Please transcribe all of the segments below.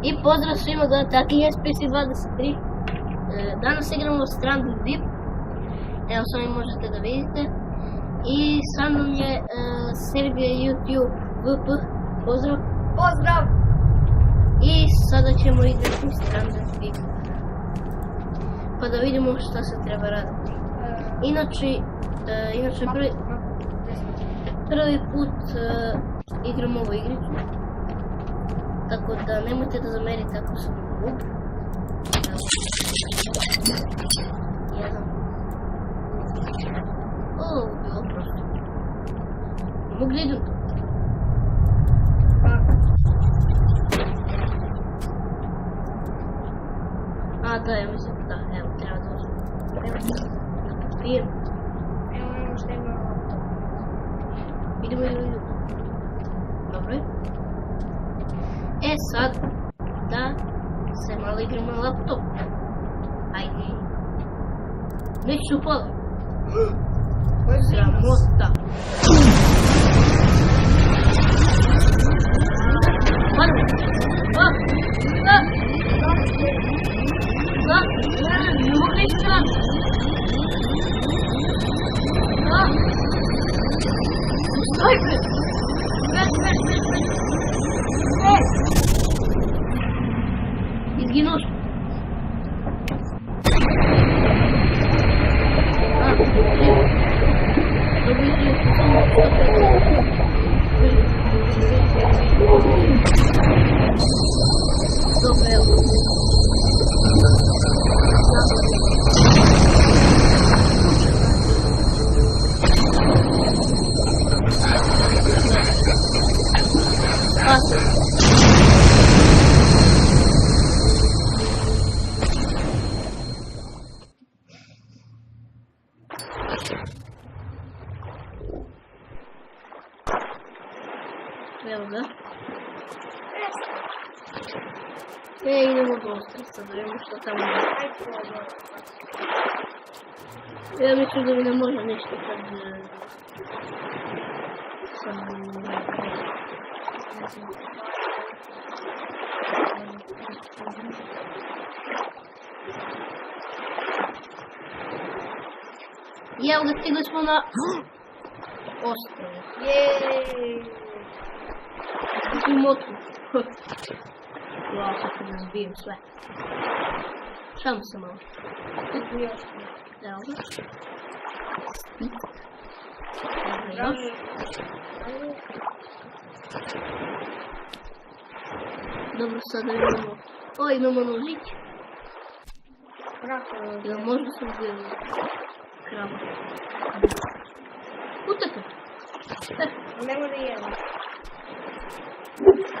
I pozdrav svima gledatelji SPC23. Danas igramo Stranded Deep. Evo sami možete da vidite. I sa mnom je Sergej YouTube VP. Pozdrav. Pozdrav! I sada ćemo igrati Stranded Deep. Pa da vidimo šta se treba raditi. Inače prvi put igram ovu igricu. Tako da nemojte da zamerite ako sam glup. Jedan. Ovo je bilo prosto. Mogu da idu? A da, ja mislim da, evo, treba da uzmem. Na papir. Evo ono što ima laptop. Idemo. Dobro je. E sad, da se malo igram na laptop. Ajde. Neću upala. Sramota. Ne mogu da iskram. Staj bre. Izginuo sam. Dobro, evo. Evo ga. Idemo do ostrca, da vidimo što tamo je. Ja mislim da mi ne može ništa kad sam... I evo ga, stigli smo na ostrvo. Jeeeej! Kakvu motku. Wow, sad ću da zbijem sve. Šalim se malo. Evo ga. Spit. Evo još. Dobro, sada imamo... O, imamo nožić. Jel možda sam zbijem krava? Uteka. Ne može jedan.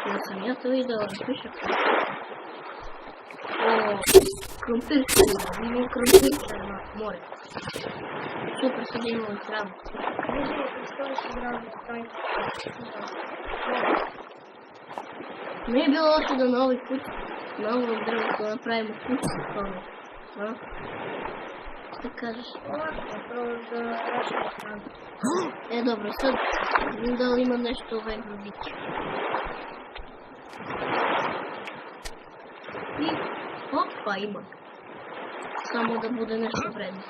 Ja sam ja to vidio, piše. O, krompirče, imamo krompirče na more. Super, sad imamo i kravu. Nije bilo loše da na ovaj put, na ovom drvetu napravimo kuću tome. Šta kažeš? E dobro, sad vidim da li ima nešto ovaj grubić. I opa, ima. Samo da bude nešto vredno.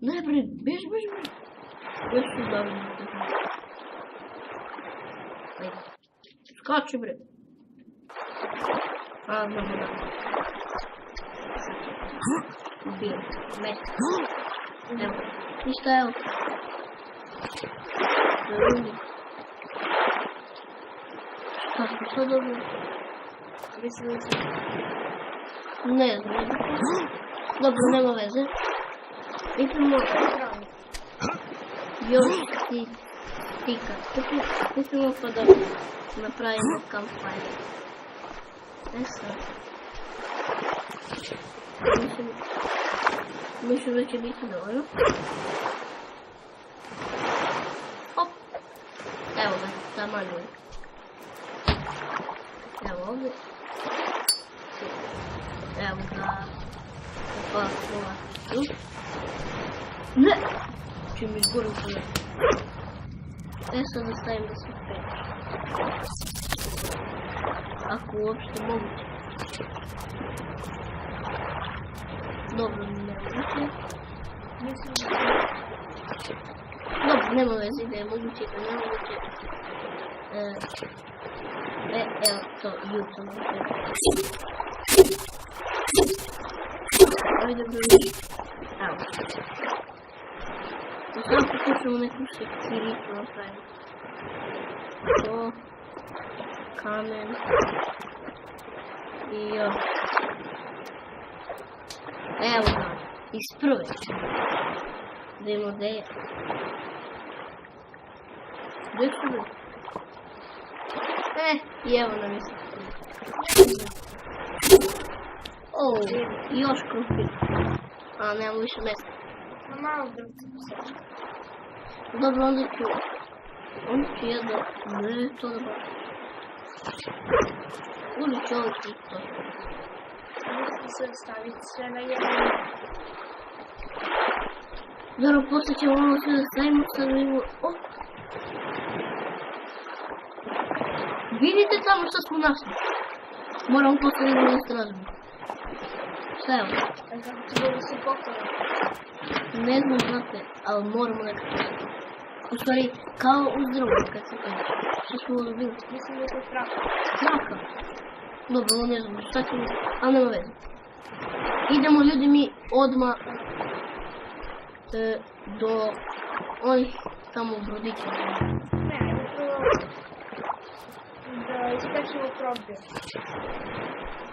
Ne bre, bež. Još ću da vidim. Ajde. Skači bre. A, znamo da. Ubijem. Met. Evo. Ništa, evo. Šta smo sad dobili? Mislim da sam... Ne znam. Dobro, nema veze. Idemo... Još stika. Kupimo pa da napravimo campfire. E sad. Mislim da će biti dobro. Hop. Evo ga, taman je. Evo ovdje. Evo ga. Opa, ova. Ne! Čim izgoru u. E sad da stavim da se peče. uopšte moguće. Dobro, nemoguće. Mislim Dobro, nema veze da je moguće i da nemoguće. Evo to, YouTube. Ajde da vidim. Evo. I sad pokušamo neku sekiricu napraviti. To. Kamen. I još. Evo ga. Iz prve. Da imamo gdje je. Gdje su bili? I evo nam je sekirica. I još krupir. A, nemamo više mjesta. malo drvca posjeća. Dobro, onda ću jedno, ne, to da baš. Uzet ću ovo to. Možete se staviti sve na jedno. Dobro, poslije ćemo ovo sve da stavimo, sad vidimo, Vidite tamo što smo našli. Moramo poslije da ne stražimo. Šta je ovo? Kako će da se poklada? Ne znam, znate, ali moramo nekako. U stvari, kao u drvu kad se kaže. Što smo ovo bili? Mislim da je to traka. Traka? Dobro, ovo ne znam, šta ćemo, ali nema veze. Idemo ljudi mi odmah do onih tamo brodića. Ne, upravo da ispečemo krompir.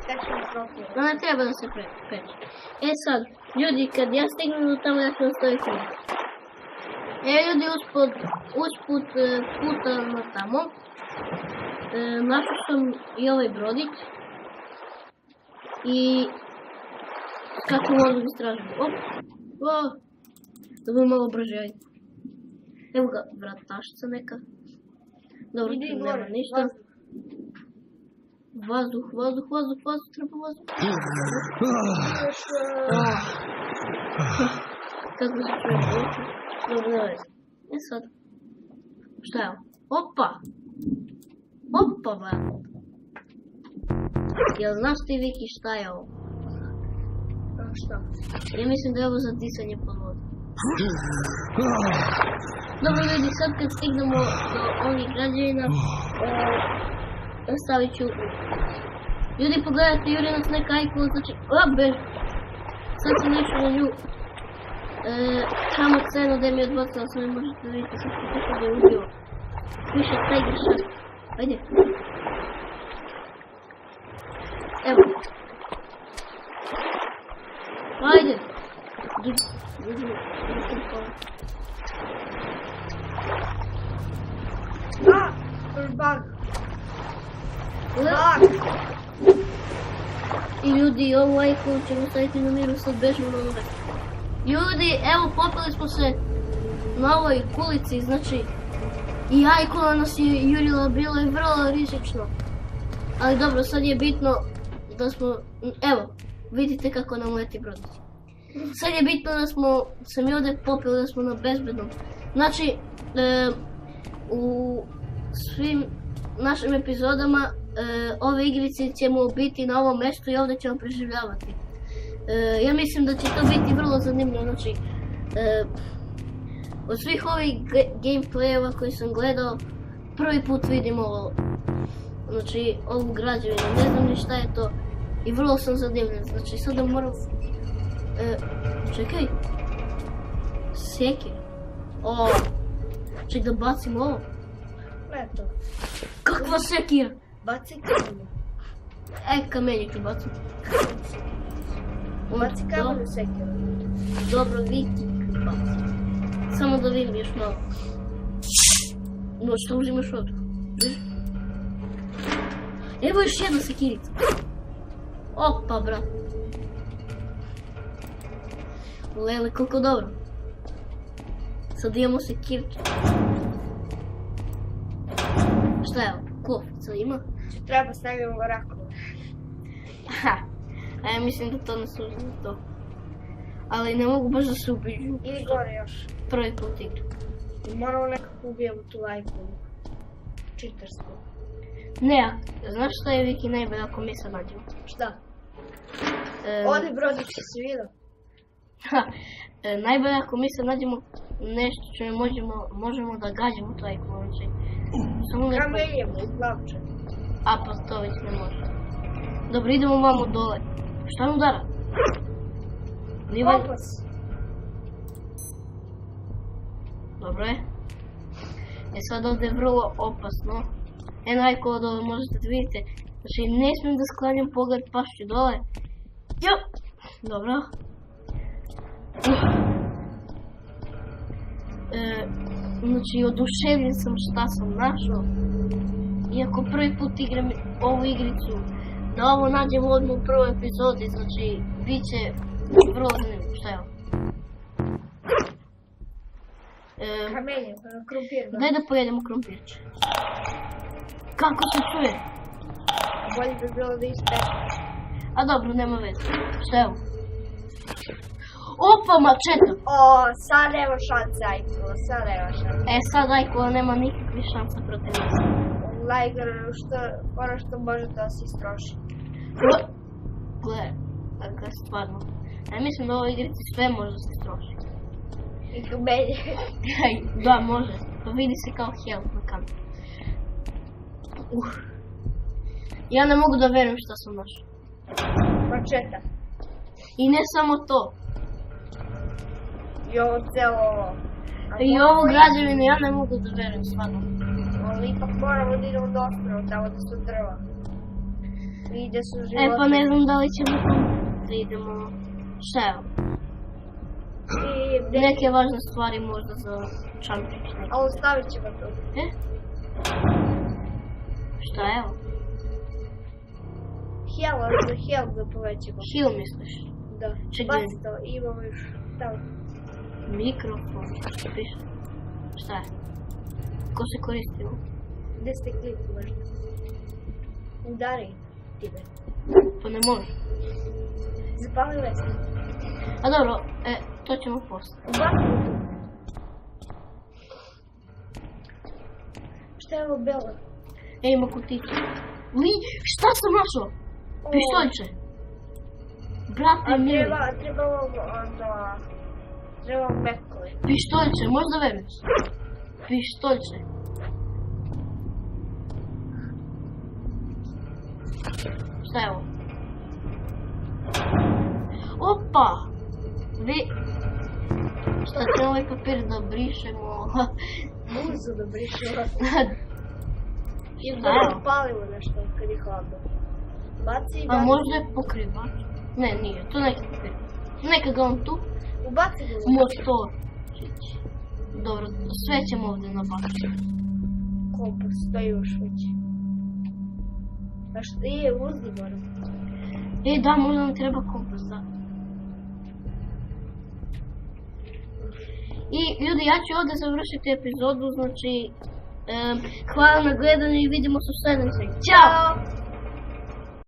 Ispečemo krompir. No ne treba da se peče. E sad, ljudi, kad ja stignem do tamo, ja ću ostaviti video. Ljudi, usput puta na tamo. Našao sam i ovaj brodić. I skačemo ovdje istražimo. Da budem malo brže, ajde. Evo ga, vratašca neka. Dobro, tu nema ništa. Vazduh, treba vazduh. Kako se čuje zvuči? Dobro, ne vezi. E sad. Šta je ovo? Opa, ba. Jel znaš ti, Viki, šta je ovo? Šta? Ja mislim da je ovo za disanje pod vodom. Dobro ljudi, sad kad stignemo do ovih građevina, stavit ću. Ljudi, pogledajte, Juri nas neka ikona, znači, bež. Sad sam išao na nju. Tamo cenu da mi je odbacila, sam ne možete vidjeti, sad ću tako da je ubio. Više tajgiša. Ajde. Evo. Ajde. Bug. I ljudi, ovu ajkonu ćemo staviti na miru, sad bežimo na nove. Ljudi, evo popeli smo se na ovoj kulici, znači i ajkona nas je jurila, bilo je vrlo rizično. Ali dobro, sad je bitno da smo, evo, vidite kako nam leti brodić. Sad je bitno da smo se mi ovdje popeli, da smo na bezbednom. Znači, u svim našim epizodama ove igrice ćemo biti na ovom mjestu i ovdje ćemo preživljavati. Ja mislim da će to biti vrlo zanimljivo, znači od svih ovih gameplayeva koji sam gledao, prvi put vidim ovo, znači ovu građevinu, ne znam ni šta je to i vrlo sam zadivljen, znači sada moram, čekaj, sjeki, ček da bacim ovo. Ne to. Kakva sekira? Baci kamen. Kamenje ću bacim. Baci kamen u sekiru. Dobro, Viki, baci. Samo da vidim još malo. No, što uzimaš ovdje? Evo još jedna sekirica. Opa, brat. Lele, koliko dobro. Sad imamo sekirke. Šta je ovo? Klofica ima? Treba stavimo rakove. A ja mislim da to ne služi za to. Ali ne mogu baš da se ubiđu. Ili gore još. Prvi put igra. Moramo nekako ubijemo tu ajkonu. Čitarsku. Ne, znaš šta je Viki najbolje ako mi sad nađemo? Šta? E, Oni brodići si vidio. najbolje ako mi sad nađemo nešto čime možemo da gađamo taj končin. Samo ne... Kamenjemo i plavče. A pa to već ne može. Dobro, idemo vamo dole. Šta mi udara? Kompas. Dobro je. Sad ovdje je vrlo opasno. Najko dole možete da vidite. Znači ne smijem da sklanjam pogled pašću dole. Jo! Dobro. Znači oduševljen sam šta sam našao. Iako prvi put igram ovu igricu, da ovo nađemo odmah u prvoj epizodi, znači bit će vrlo zanimljivo. Šta je ovo? Kamenje, krumpir. Daj da pojedemo krumpirče. Kako se čuje? Bolje bi bilo da ispečeš. A dobro, nema veze. Šta je ovo? Opa, mačeta! O, sad nema šanse, Ajko, sad nema šanse. Sad Ajko nema nikakvih šansa protiv nas. Lajgar, ono što može da se istroši. Gle, dakle, stvarno. Ja mislim da u ovoj igrici sve može da se istroši. I kamenje. Da, može. To vidi se kao health na kameru. Ja ne mogu da verujem šta sam našao. Mačeta. I ne samo to. I ovo celo ovo. I ovu građevinu ja ne mogu da verujem stvarno. Ali ipak moramo da idemo do ostrava, tamo da su drva. I gdje su životinje. Pa ne znam da li ćemo da idemo. Šta je ovo? Neke važne stvari možda za čampić. A ostavit ćemo to. Šta je ovo? Heal da povećamo. Heal misliš? Da. Čekaj. Baci to, imamo još tamo. Mikrofon. Što piše? Šta je? Ko se koristi ovo? Gdje ste kliku možda? Udari time. Pa ne može. Zapali vesel. A dobro, to ćemo posle. Ubacimo tu. Šta je ovo belo? Ima kutiće. Šta sam našao? Pištoljče. Brate mili. Treba mekove. Pištoljče, možda veruješ? Pištoljče. Šta je ovo? Opa! Šta će ovaj papir da brišemo? Muzu da brišemo. I Šta da je ovo? palimo nešto kad je hladno. Baci i A baci. možda je pokrivač? Ne, nije, to neki papir. Neka ga on tu. Ubaci ga. Motor. Dobro, sve ćemo ovdje nabaciti. Kompas, to je još već. A što je uzdi moram? Da, možda nam treba kompas, da. I ljudi, ja ću ovdje završiti epizodu, znači hvala na gledanju i vidimo se u sljedećem. Ćao!